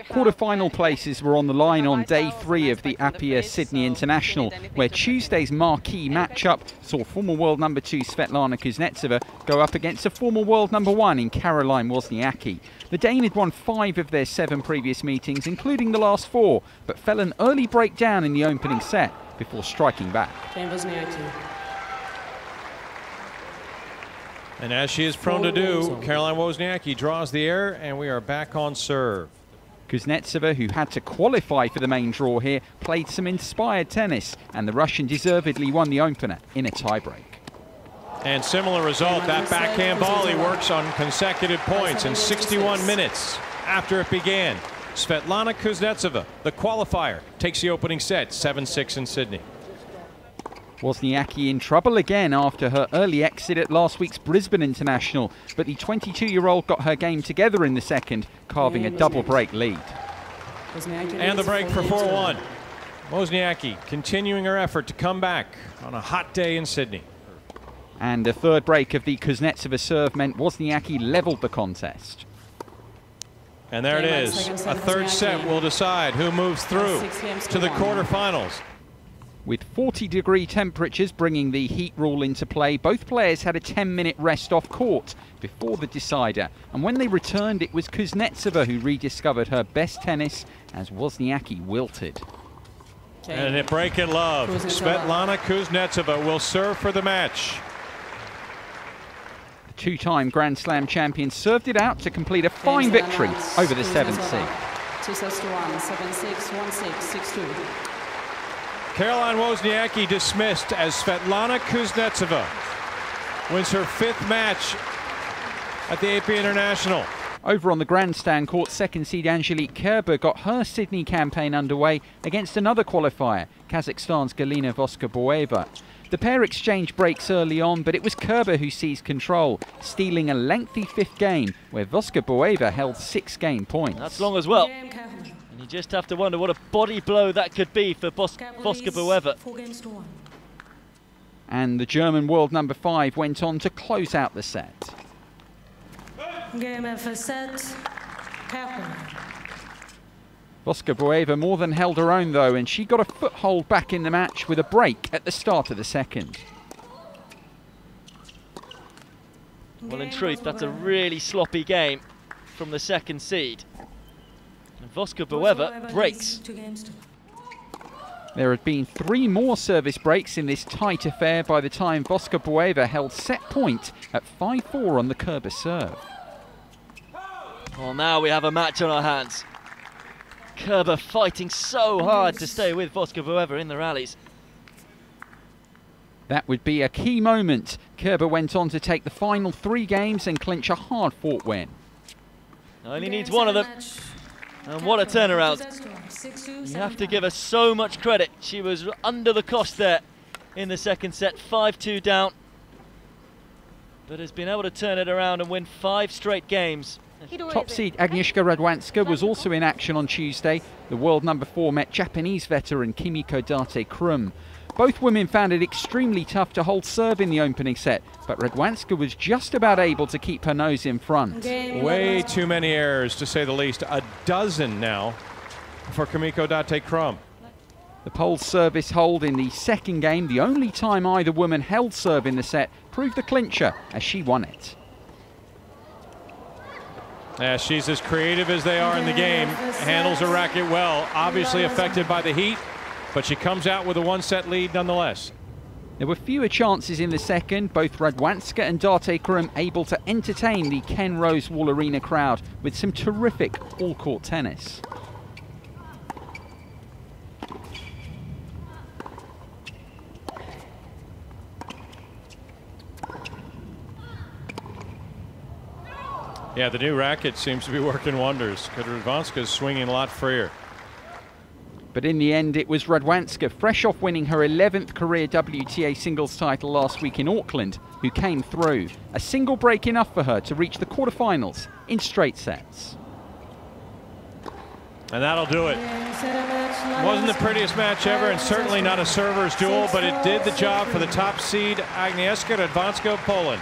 Quarter-final places were on the line on day 3 of the Apia Sydney International, where Tuesday's marquee matchup saw former world number 2 Svetlana Kuznetsova go up against a former world number 1 in Caroline Wozniacki. The Dane had won 5 of their 7 previous meetings, including the last 4, but fell an early breakdown in the opening set before striking back. And as she is prone to do, Caroline Wozniacki draws the air, and we are back on serve. Kuznetsova, who had to qualify for the main draw here, played some inspired tennis, and the Russian deservedly won the opener in a tiebreak. And similar result, that backhand volley works on consecutive points in 61 minutes after it began. Svetlana Kuznetsova, the qualifier, takes the opening set, 7-6 in Sydney. Wozniacki in trouble again after her early exit at last week's Brisbane International, but the 22-year-old got her game together in the second, carving a double break lead. And the break for 4-1. Wozniacki continuing her effort to come back on a hot day in Sydney. And a third break of the Kuznetsova serve meant Wozniacki levelled the contest. And there it is. A third set will decide who moves through to the quarterfinals. With 40-degree temperatures bringing the heat rule into play, both players had a 10-minute rest off court before the decider. And when they returned, it was Kuznetsova who rediscovered her best tennis as Wozniacki wilted. And a break in love. Svetlana Kuznetsova will serve for the match. The two-time Grand Slam champion served it out to complete a fine victory over the 7th seed. 2-1, 7-6, 1-6, 6-2. Caroline Wozniacki dismissed as Svetlana Kuznetsova wins her 5th match at the Apia International. Over on the grandstand court, second seed Angelique Kerber got her Sydney campaign underway against another qualifier, Kazakhstan's Galina Voskoboeva. The pair exchanged breaks early on, but it was Kerber who seized control, stealing a lengthy 5th game where Voskoboeva held 6 game points. That's long as well. And you just have to wonder what a body blow that could be for Voskoboeva. And the German world number 5 went on to close out the set. Game first set, Kerber. Voskoboeva more than held her own though, and she got a foothold back in the match with a break at the start of the second. Well, in truth, that's a really sloppy game from the second seed. And Voskoboeva breaks. There had been 3 more service breaks in this tight affair by the time Voskoboeva held set point at 5-4 on the Kerber serve. Well, now we have a match on our hands. Kerber fighting so hard to stay with Voskoboeva in the rallies. That would be a key moment. Kerber went on to take the final 3 games and clinch a hard-fought win. Only needs one of them. And what a turnaround. You have to give her so much credit. She was under the cost there in the second set, 5-2 down. But has been able to turn it around and win 5 straight games. Top seed Agnieszka Radwanska was also in action on Tuesday. The world number 4 met Japanese veteran Kimiko Date-Krumm. Both women found it extremely tough to hold serve in the opening set, but Radwanska was just about able to keep her nose in front. Way too many errors, to say the least. A dozen now for Kimiko Date-Krumm. The Poles' service hold in the second game, the only time either woman held serve in the set, proved the clincher as she won it. Yeah, she's as creative as they are in the game, handles her racket well, obviously affected by the heat, but she comes out with a 1-set lead nonetheless. There were fewer chances in the second, both Radwanska and Date-Krumm able to entertain the Ken Rose Wall Arena crowd with some terrific all-court tennis. Yeah, the new racket seems to be working wonders. Radwanska's swinging a lot freer. But in the end, it was Radwanska, fresh off winning her 11th career WTA singles title last week in Auckland, who came through. A single break enough for her to reach the quarterfinals in straight sets. And that'll do it. Wasn't the prettiest match ever, and certainly not a server's duel, but it did the job for the top seed Agnieszka Radwanska of Poland.